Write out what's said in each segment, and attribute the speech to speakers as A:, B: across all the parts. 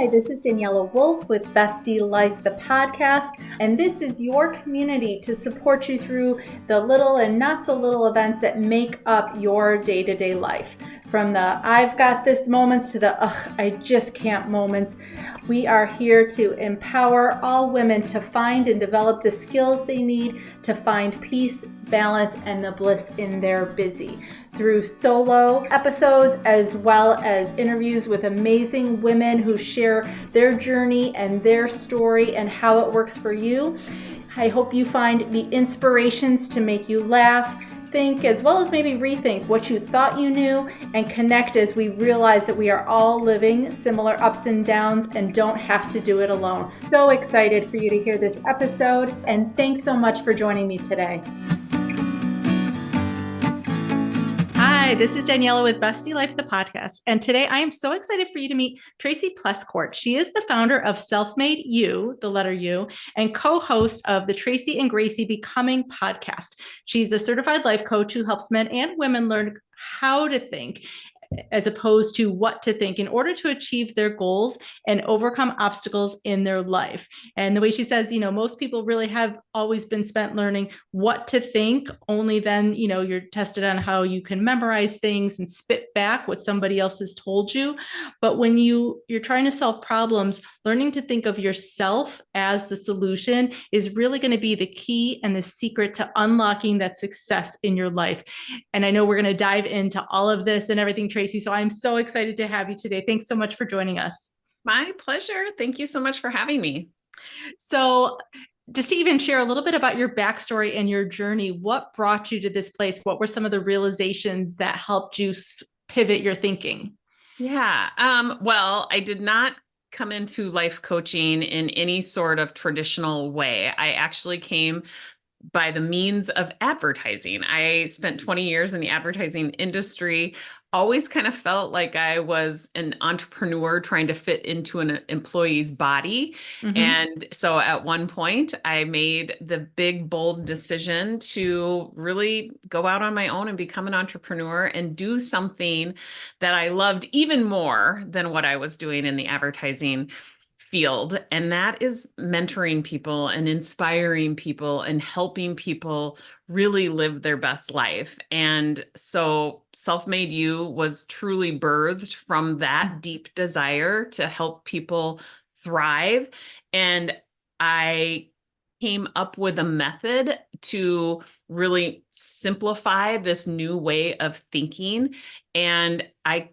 A: Hi, this is Daniela Wolf with Bestie Life, the podcast, and this is your community to support you through the little and not so little events that make up your day-to-day life. From the I've got this moments to the I just can't moments. We are here to empower all women to find and develop the skills they need to find peace, balance, and the bliss in their busy. Through solo episodes as well as interviews with amazing women who share their journey and their story and how it works for you. I hope you find the inspirations to make you laugh, think, as well as maybe rethink what you thought you knew, and connect as we realize that we are all living similar ups and downs and don't have to do it alone. So excited for you to hear this episode, and thanks so much for joining me today. Hi, this is Daniela with Bestie Life, the podcast. And today I am so excited for you to meet Tracy Pleschourt. She is the founder of Self-Made You, the letter U, and co-host of the Tracy and Gracie Becoming Podcast. She's a certified life coach who helps men and women learn how to think as opposed to what to think in order to achieve their goals and overcome obstacles in their life. And the way she says, most people really have always been spent learning what to think. Only then, you're tested on how you can memorize things and spit back what somebody else has told you. But when you're trying to solve problems, learning to think of yourself as the solution is really going to be the key and the secret to unlocking that success in your life. And I know we're going to dive into all of this and everything, Tracy. So I'm so excited to have you today. Thanks so much for joining us.
B: My pleasure. Thank you so much for having me.
A: So just to even share a little bit about your backstory and your journey, what brought you to this place? What were some of the realizations that helped you pivot your thinking?
B: Yeah. Well, I did not come into life coaching in any sort of traditional way. I actually came by the means of advertising. I spent 20 years in the advertising industry, always kind of felt like I was an entrepreneur trying to fit into an employee's body. Mm-hmm. And so at one point, I made the big, bold decision to really go out on my own and become an entrepreneur and do something that I loved even more than what I was doing in the advertising field. And that is mentoring people and inspiring people and helping people really live their best life. And so Self-Made You was truly birthed from that deep desire to help people thrive. And I came up with a method to really simplify this new way of thinking. And I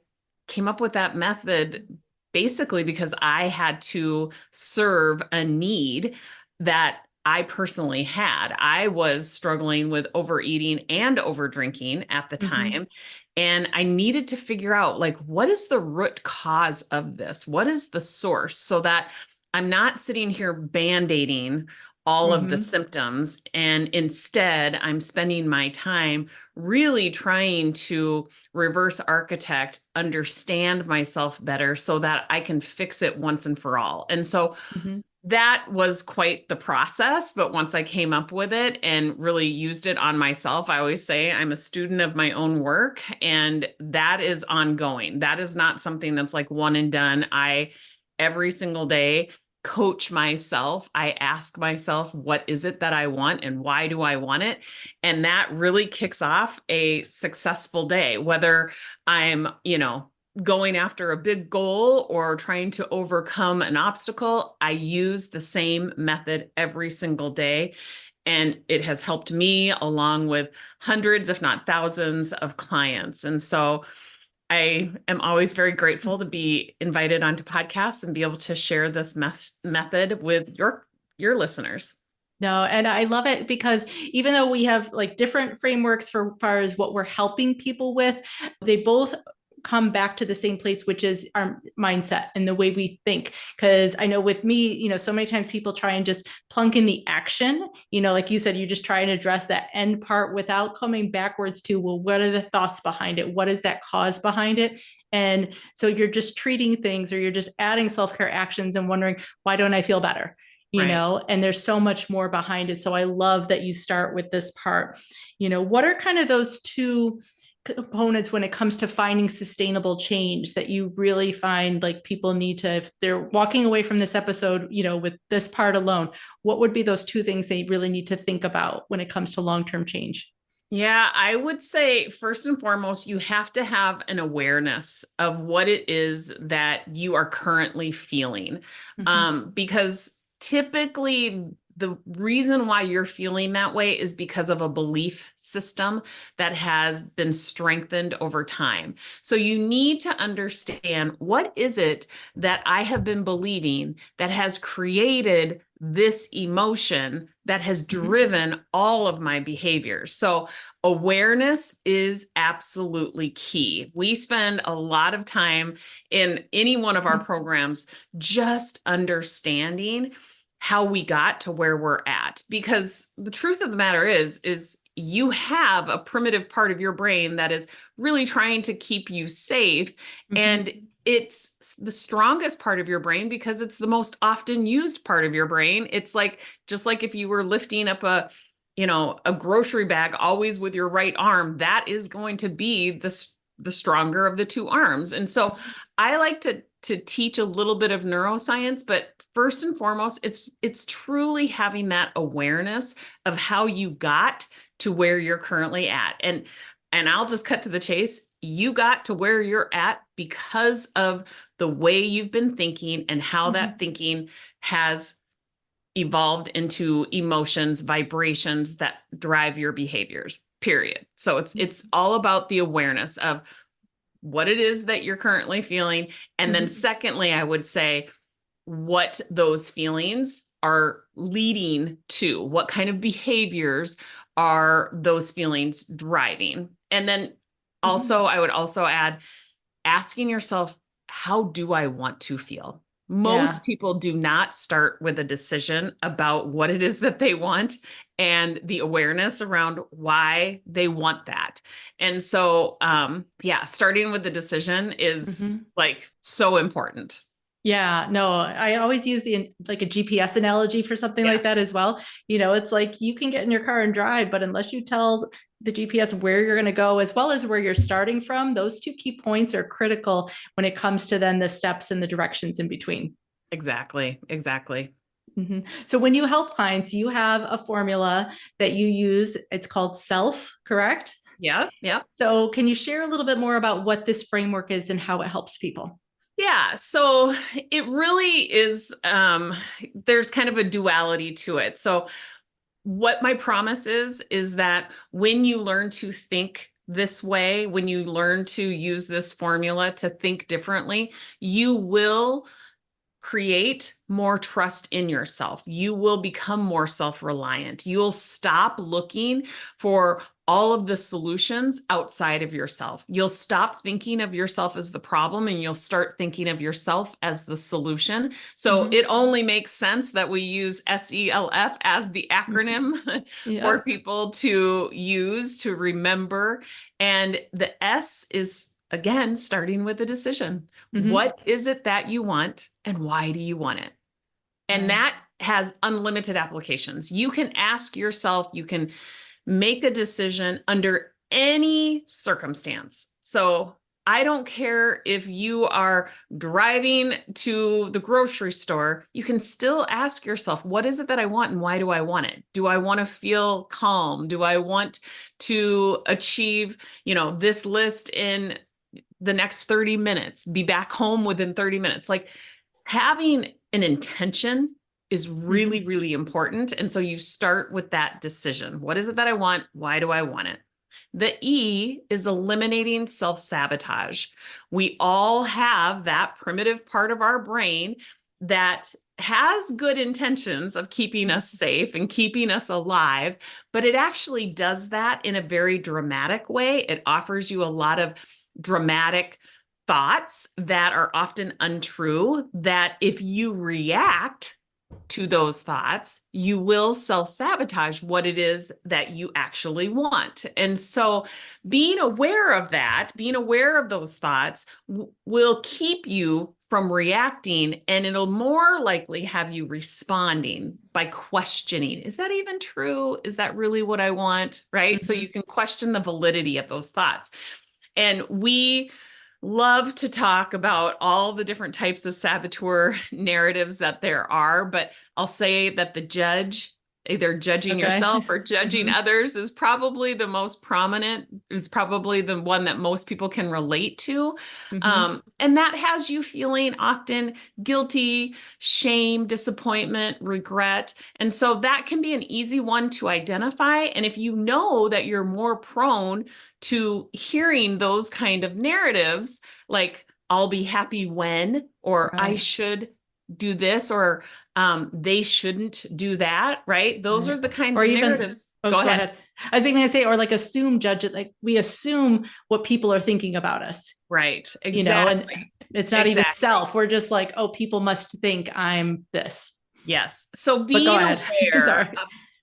B: came up with that method basically because I had to serve a need that I personally had. I was struggling with overeating and overdrinking at the time. And I needed to figure out, what is the root cause of this? What is the source? So that I'm not sitting here band-aiding all of the symptoms. And instead, I'm spending my time really trying to reverse architect, understand myself better so that I can fix it once and for all. And so that was quite the process. But once I came up with it and really used it on myself, I always say I'm a student of my own work, and that is ongoing. That is not something that's like one and done. Every single day, coach myself. I ask myself, what is it that I want and why do I want it? And that really kicks off a successful day, whether I'm, going after a big goal or trying to overcome an obstacle. I use the same method every single day. And it has helped me along with hundreds, if not thousands of clients. And so I am always very grateful to be invited onto podcasts and be able to share this method with your listeners.
A: No, and I love it because even though we have different frameworks for far as what we're helping people with, they both come back to the same place, which is our mindset and the way we think. Because I know with me, so many times people try and just plunk in the action, like you said, you just try and address that end part without coming backwards to, well, what are the thoughts behind it? What is that cause behind it? And so you're just treating things, or you're just adding self-care actions and wondering, why don't I feel better? And there's so much more behind it. So I love that you start with this part. What are kind of those two components when it comes to finding sustainable change that you really find like people need to, if they're walking away from this episode, with this part alone, what would be those two things they really need to think about when it comes to long-term change?
B: Yeah, I would say first and foremost, you have to have an awareness of what it is that you are currently feeling. Because typically the reason why you're feeling that way is because of a belief system that has been strengthened over time. So you need to understand, what is it that I have been believing that has created this emotion that has driven all of my behaviors. So awareness is absolutely key. We spend a lot of time in any one of our programs just understanding how we got to where we're at, because the truth of the matter is you have a primitive part of your brain that is really trying to keep you safe. And it's the strongest part of your brain because it's the most often used part of your brain. It's like, just like if you were lifting up a grocery bag always with your right arm, that is going to be the stronger of the two arms. And so I like to teach a little bit of neuroscience, but first and foremost, it's truly having that awareness of how you got to where you're currently at. And I'll just cut to the chase. You got to where you're at because of the way you've been thinking and how that thinking has evolved into emotions, vibrations that drive your behaviors, period. So it's all about the awareness of what it is that you're currently feeling. And then secondly, I would say what those feelings are leading to, what kind of behaviors are those feelings driving. And then also, I would also add, asking yourself, how do I want to feel? Most people do not start with a decision about what it is that they want and the awareness around why they want that. And so, starting with the decision is like so important.
A: Yeah, no, I always use like a GPS analogy for something like that as well. It's like you can get in your car and drive, but unless you tell the GPS where you're going to go, as well as where you're starting from, those two key points are critical when it comes to then the steps and the directions in between.
B: Exactly.
A: So when you help clients, you have a formula that you use. It's called SELF, correct?
B: Yeah.
A: So can you share a little bit more about what this framework is and how it helps people?
B: Yeah, so it really is, there's kind of a duality to it. So what my promise is that when you learn to think this way, when you learn to use this formula to think differently, you will create more trust in yourself. You will become more self-reliant. You'll stop looking for all of the solutions outside of yourself. You'll stop thinking of yourself as the problem and you'll start thinking of yourself as the solution. So it only makes sense that we use SELF as the acronym for people to use, to remember. And the S is, again, starting with a decision. What is it that you want and why do you want it? And that has unlimited applications. You can ask yourself, you can make a decision under any circumstance. So I don't care if you are driving to the grocery store, you can still ask yourself, what is it that I want and why do I want it? Do I want to feel calm? Do I want to achieve, this list in the next 30 minutes, be back home within 30 minutes? Like, having an intention is really, really important. And so you start with that decision. What is it that I want? Why do I want it? The E is eliminating self-sabotage. We all have that primitive part of our brain that has good intentions of keeping us safe and keeping us alive, but it actually does that in a very dramatic way. It offers you a lot of dramatic thoughts that are often untrue, that if you react to those thoughts, you will self-sabotage what it is that you actually want. And so being aware of that, being aware of those thoughts will keep you from reacting, and it'll more likely have you responding by questioning. Is that even true? Is that really what I want? Right? So you can question the validity of those thoughts. And we love to talk about all the different types of saboteur narratives that there are, but I'll say that the judge, either judging yourself or judging others, is probably the most prominent, is probably the one that most people can relate to. And that has you feeling often guilty, shame, disappointment, regret. And so that can be an easy one to identify. And if you know that you're more prone to hearing those kind of narratives, like I'll be happy when, or I should do this, or they shouldn't do that, right? Those are the kinds of narratives. Go ahead.
C: I was even going to say, or like assume, judge it. Like we assume what people are thinking about us.
B: Right. Exactly.
C: And it's not even self. We're just like, oh, people must think I'm this.
B: Yes. So being aware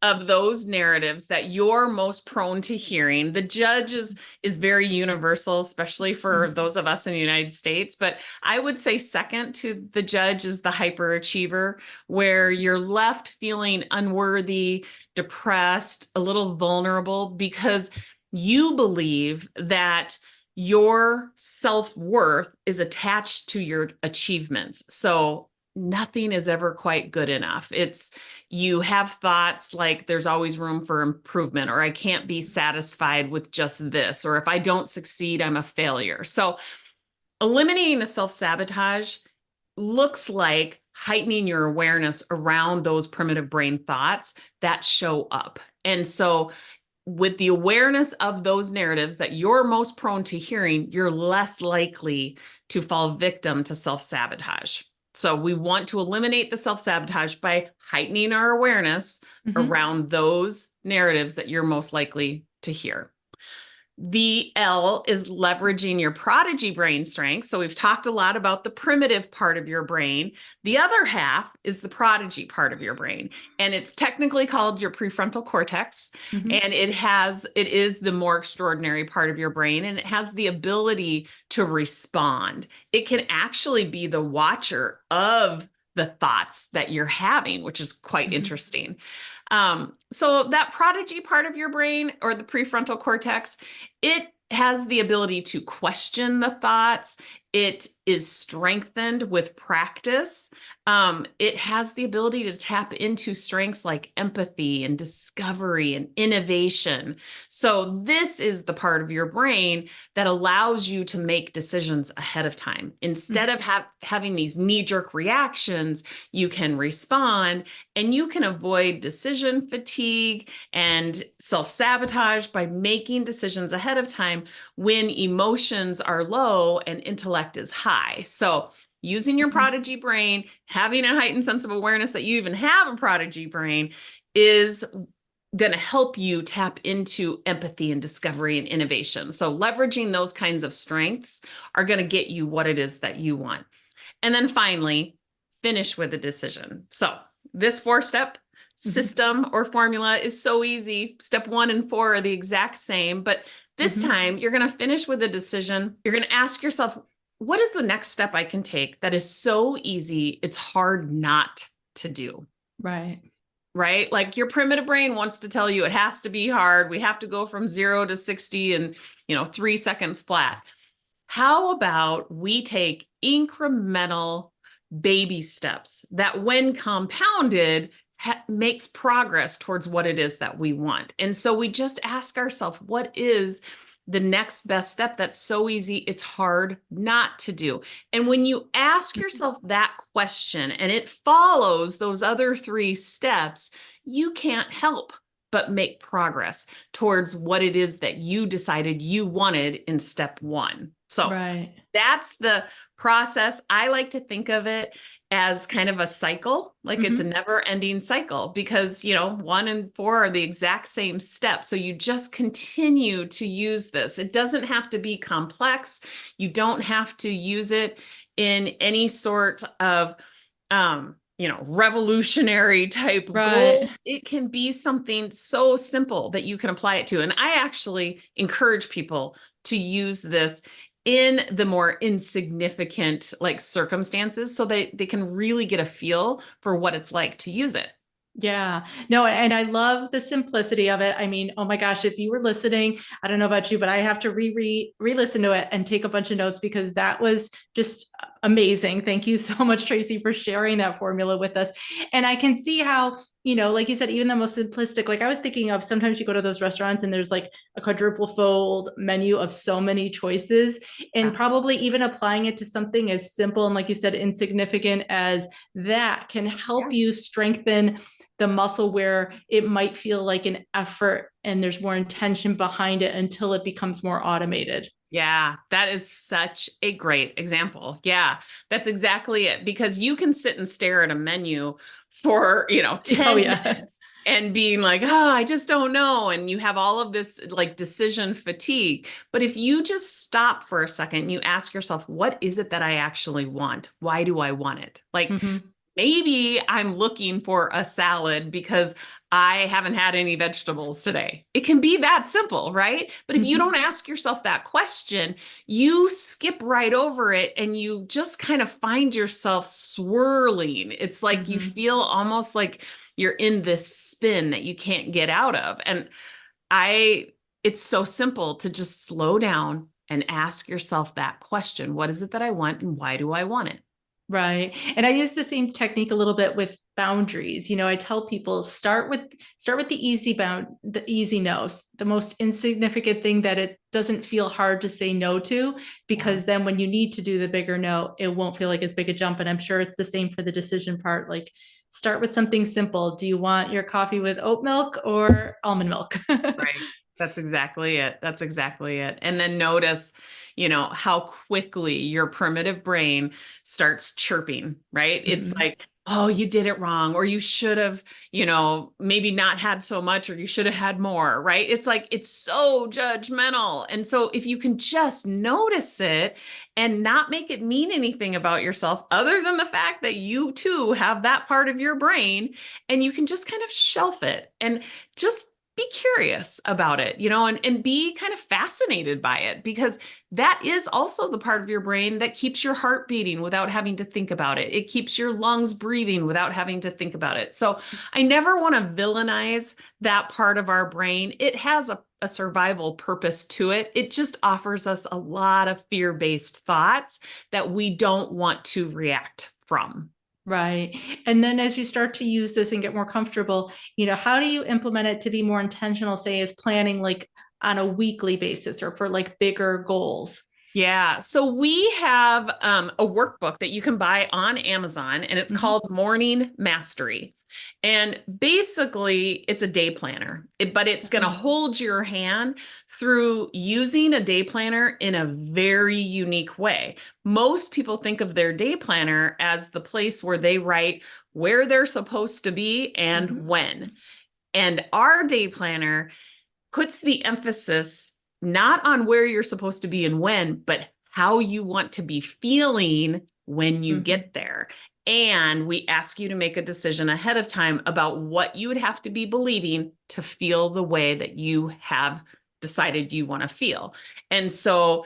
B: of those narratives that you're most prone to hearing. The judge is very universal, especially for those of us in the United States. But I would say second to the judge is the hyperachiever, where you're left feeling unworthy, depressed, a little vulnerable, because you believe that your self-worth is attached to your achievements. So nothing is ever quite good enough. You have thoughts like there's always room for improvement, or I can't be satisfied with just this, or if I don't succeed, I'm a failure. So eliminating the self-sabotage looks like heightening your awareness around those primitive brain thoughts that show up. And so with the awareness of those narratives that you're most prone to hearing, you're less likely to fall victim to self-sabotage. So we want to eliminate the self-sabotage by heightening our awareness around those narratives that you're most likely to hear. The L is leveraging your prodigy brain strength. So we've talked a lot about the primitive part of your brain. The other half is the prodigy part of your brain. And it's technically called your prefrontal cortex. And it is the more extraordinary part of your brain. And it has the ability to respond. It can actually be the watcher of the thoughts that you're having, which is quite interesting. So that prodigy part of your brain, or the prefrontal cortex, it has the ability to question the thoughts. It is strengthened with practice. It has the ability to tap into strengths like empathy and discovery and innovation. So this is the part of your brain that allows you to make decisions ahead of time. Instead of having these knee-jerk reactions, you can respond, and you can avoid decision fatigue and self-sabotage by making decisions ahead of time when emotions are low and intellect is high. So using your prodigy brain, having a heightened sense of awareness that you even have a prodigy brain, is going to help you tap into empathy and discovery and innovation. So leveraging those kinds of strengths are going to get you what it is that you want. And then finally, finish with a decision. So this 4-step system or formula is so easy. Step 1 and 4 are the exact same, but this time you're going to finish with a decision. You're going to ask yourself, what is the next step I can take that is so easy, it's hard not to do?
C: Right.
B: Like your primitive brain wants to tell you it has to be hard. We have to go from 0 to 60 in, 3 seconds flat. How about we take incremental baby steps that, when compounded, makes progress towards what it is that we want? And so we just ask ourselves, what is the next best step that's so easy it's hard not to do? And when you ask yourself that question and it follows those other 3 steps, you can't help but make progress towards what it is that you decided you wanted in step 1. So that's the process. I like to think of it as kind of a cycle, like it's a never-ending cycle, because 1 and 4 are the exact same step. So you just continue to use this. It doesn't have to be complex. You don't have to use it in any sort of revolutionary type goals. It can be something so simple that you can apply it to. And I actually encourage people to use this in the more insignificant like circumstances so they can really get a feel for what it's like to use it.
C: Yeah, no, and I love the simplicity of it. I mean, oh my gosh, if you were listening, I don't know about you, but I have to re-listen to it and take a bunch of notes because that was just amazing. Thank you so much, Tracy, for sharing that formula with us. And I can see how, like you said, even the most simplistic, like I was thinking of sometimes you go to those restaurants and there's like a quadruple fold menu of so many choices, and probably even applying it to something as simple and like you said, insignificant as that can help you strengthen the muscle where it might feel like an effort and there's more intention behind it until it becomes more automated.
B: Yeah, that is such a great example. Yeah, that's exactly it. Because you can sit and stare at a menu for, 10 minutes and being like, oh, I just don't know. And you have all of this like decision fatigue. But if you just stop for a second, you ask yourself, what is it that I actually want? Why do I want it? Like, maybe I'm looking for a salad because I haven't had any vegetables today. It can be that simple, right? But if you don't ask yourself that question, you skip right over it and you just kind of find yourself swirling. It's like you feel almost like you're in this spin that you can't get out of. And it's so simple to just slow down and ask yourself that question. What is it that I want and why do I want it?
C: Right. And I use the same technique a little bit with boundaries. I tell people start with the easy no's, the most insignificant thing that it doesn't feel hard to say no to, because then when you need to do the bigger no, it won't feel like as big a jump. And I'm sure it's the same for the decision part. Like start with something simple. Do you want your coffee with oat milk or almond milk?
B: Right. That's exactly it. That's exactly it. And then notice, how quickly your primitive brain starts chirping, right? It's like, oh, you did it wrong, or you should have, maybe not had so much, or you should have had more, right? It's like, it's so judgmental. And so if you can just notice it and not make it mean anything about yourself, other than the fact that you too have that part of your brain, and you can just kind of shelf it and just be curious about it, and be kind of fascinated by it, because that is also the part of your brain that keeps your heart beating without having to think about it. It keeps your lungs breathing without having to think about it. So I never want to villainize that part of our brain. It has a survival purpose to it. It just offers us a lot of fear-based thoughts that we don't want to react from.
C: Right. And then as you start to use this and get more comfortable, how do you implement it to be more intentional, say, as planning like on a weekly basis or for like bigger goals?
B: Yeah. So we have a workbook that you can buy on Amazon, and it's called Morning Mastery. And basically, it's a day planner, but it's going to hold your hand through using a day planner in a very unique way. Most people think of their day planner as the place where they write where they're supposed to be and when. And our day planner puts the emphasis not on where you're supposed to be and when, but how you want to be feeling when you get there. And we ask you to make a decision ahead of time about what you would have to be believing to feel the way that you have decided you want to feel. And so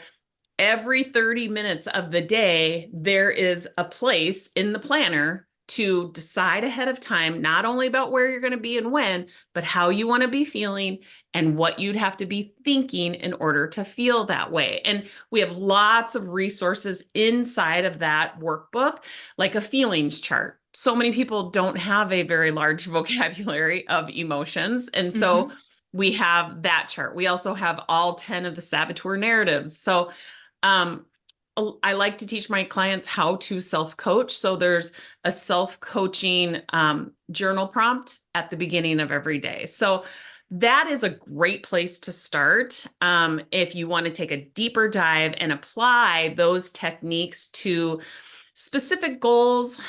B: every 30 minutes of the day, there is a place in the planner to decide ahead of time, not only about where you're going to be and when, but how you want to be feeling and what you'd have to be thinking in order to feel that way. And we have lots of resources inside of that workbook, like a feelings chart. So many people don't have a very large vocabulary of emotions. And so we have that chart. We also have all 10 of the saboteur narratives. So I like to teach my clients how to self-coach. So there's a self-coaching journal prompt at the beginning of every day. So that is a great place to start if you want to take a deeper dive and apply those techniques to specific goals,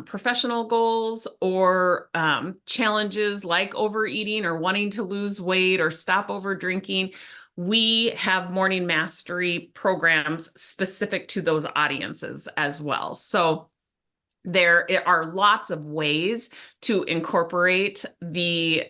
B: professional goals, or challenges like overeating or wanting to lose weight or stop over drinking. We have morning mastery programs specific to those audiences as well. So there are lots of ways to incorporate the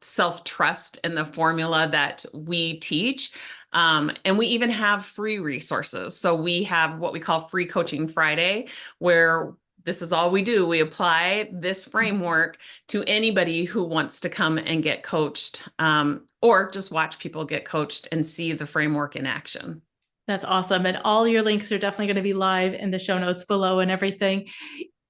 B: self-trust and the formula that we teach. And we even have free resources. So we have what we call Free Coaching Friday, where this is all we do. We apply this framework to anybody who wants to come and get coached, or just watch people get coached and see the framework in action.
C: That's awesome. And all your links are definitely going to be live in the show notes below and everything.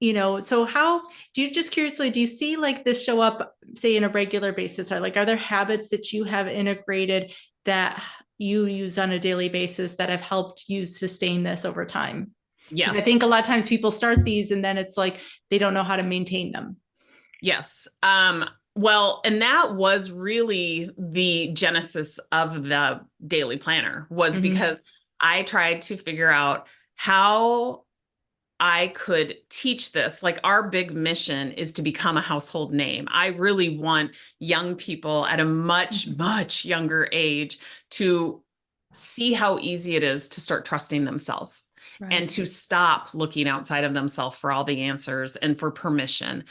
C: So how do you, just curiously, do you see like this show up, say, in a regular basis? Or like, are there habits that you have integrated that you use on a daily basis that have helped you sustain this over time?
B: Yes.
C: I think a lot of times people start these and then it's like, they don't know how to maintain them.
B: Yes. Well, and that was really the genesis of the daily planner, was because I tried to figure out how I could teach this. Like, our big mission is to become a household name. I really want young people at a much, much younger age to see how easy it is to start trusting themselves. Right. And to stop looking outside of themselves for all the answers and for permission.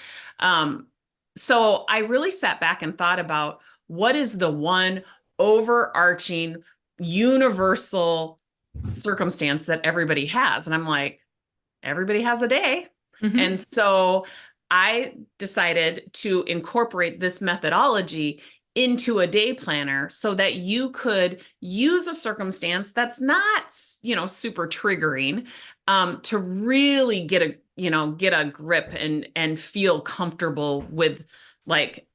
B: So I really sat back and thought about, what is the one overarching universal circumstance that everybody has? And I'm like, everybody has a day. And so I decided to incorporate this methodology into a day planner so that you could use a circumstance that's not, super triggering, to really get a grip and feel comfortable with, like,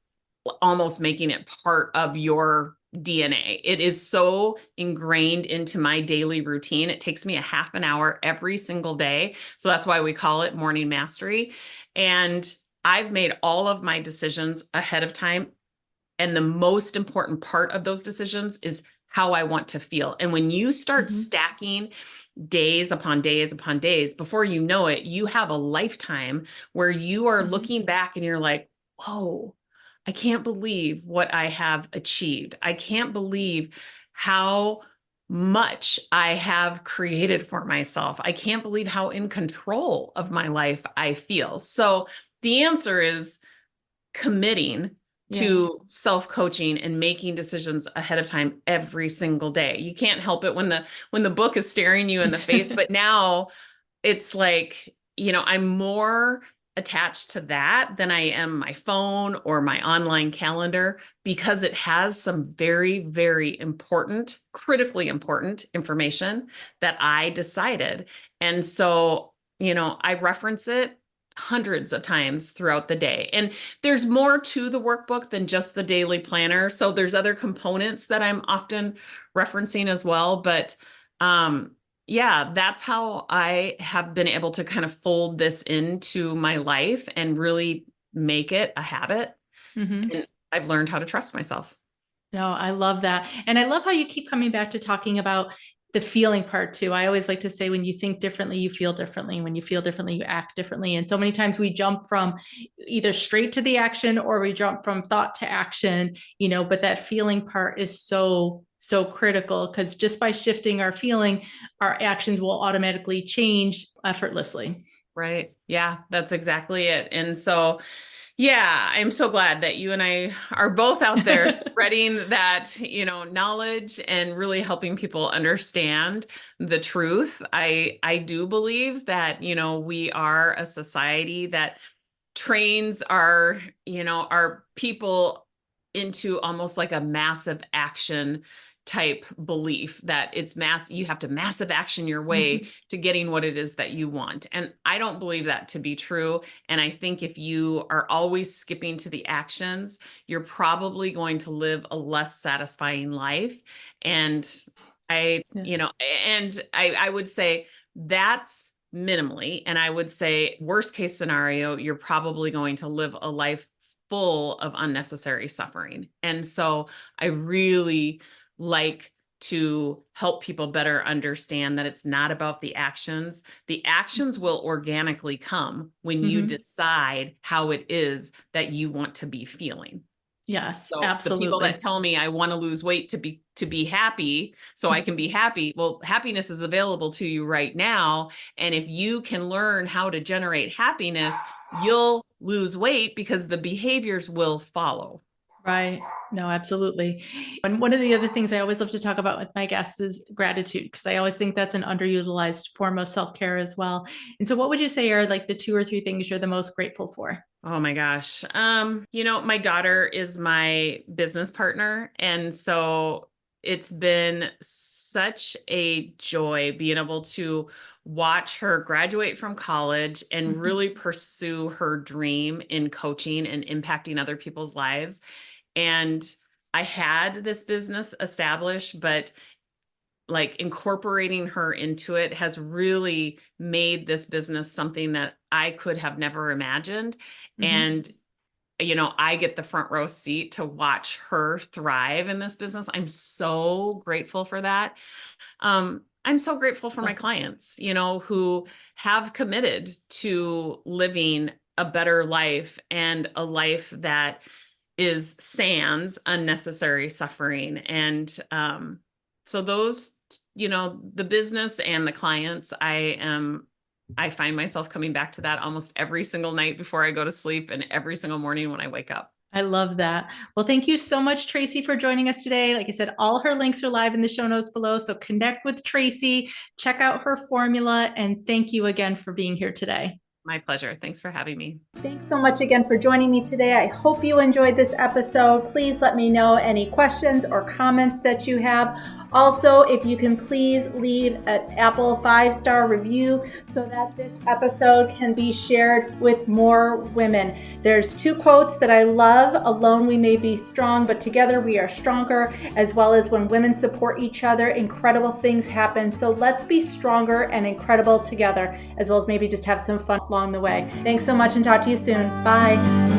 B: almost making it part of your DNA. It is so ingrained into my daily routine. It takes me a half an hour every single day. So that's why we call it Morning Mastery. And I've made all of my decisions ahead of time. And the most important part of those decisions is how I want to feel. And when you start stacking days upon days upon days, before you know it, you have a lifetime where you are looking back and you're like, whoa, I can't believe what I have achieved. I can't believe how much I have created for myself. I can't believe how in control of my life I feel. So the answer is committing to self-coaching and making decisions ahead of time every single day. You can't help it when the book is staring you in the face, but now it's like, I'm more attached to that than I am my phone or my online calendar, because it has some very, very important, critically important information that I decided. And so, I reference it hundreds of times throughout the day. And there's more to the workbook than just the daily planner. So there's other components that I'm often referencing as well. But yeah, that's how I have been able to kind of fold this into my life and really make it a habit. And I've learned how to trust myself.
C: No, I love that. And I love how you keep coming back to talking about the feeling part too. I always like to say, when you think differently, you feel differently. When you feel differently, you act differently. And so many times we jump from either straight to the action or we jump from thought to action, but that feeling part is so critical, because just by shifting our feeling, our actions will automatically change effortlessly.
B: Right. Yeah, that's exactly it. And so, yeah, I'm so glad that you and I are both out there spreading that, knowledge and really helping people understand the truth. I do believe that, we are a society that trains our people into almost like a massive action type belief, that you have to massive action your way to getting what it is that you want. And I don't believe that to be true. And I think if you are always skipping to the actions, you're probably going to live a less satisfying life. And I would say that's minimally. And I would say, worst case scenario, you're probably going to live a life full of unnecessary suffering. And so I really like to help people better understand that it's not about the actions. The actions will organically come when you decide how it is that you want to be feeling.
C: Yes,
B: so
C: absolutely.
B: The people that tell me I want to lose weight to be happy so I can be happy, well, happiness is available to you right now. And if you can learn how to generate happiness, you'll lose weight because the behaviors will follow.
C: Right. No, absolutely. And one of the other things I always love to talk about with my guests is gratitude, because I always think that's an underutilized form of self-care as well. And so what would you say are like the 2 or 3 things you're the most grateful for?
B: Oh my gosh. My daughter is my business partner. And so it's been such a joy being able to watch her graduate from college and
C: Mhm.
B: really pursue her dream in coaching and impacting other people's lives. And I had this business established, but like incorporating her into it has really made this business something that I could have never imagined.
C: Mhm.
B: And I get the front row seat to watch her thrive in this business. I'm so grateful for that. I'm so grateful for my clients, who have committed to living a better life and a life that is sans unnecessary suffering. And so those, the business and the clients, I find myself coming back to that almost every single night before I go to sleep and every single morning when I wake up.
C: I love that. Well, thank you so much, Tracy, for joining us today. Like I said, all her links are live in the show notes below. So connect with Tracy, check out her formula, and thank you again for being here today.
B: My pleasure. Thanks for having me.
A: Thanks so much again for joining me today. I hope you enjoyed this episode. Please let me know any questions or comments that you have. Also, if you can please leave an Apple 5-star review so that this episode can be shared with more women. There's 2 quotes that I love. Alone we may be strong, but together we are stronger, as well as when women support each other, incredible things happen. So let's be stronger and incredible together, as well as maybe just have some fun along the way. Thanks so much and talk to you soon. Bye.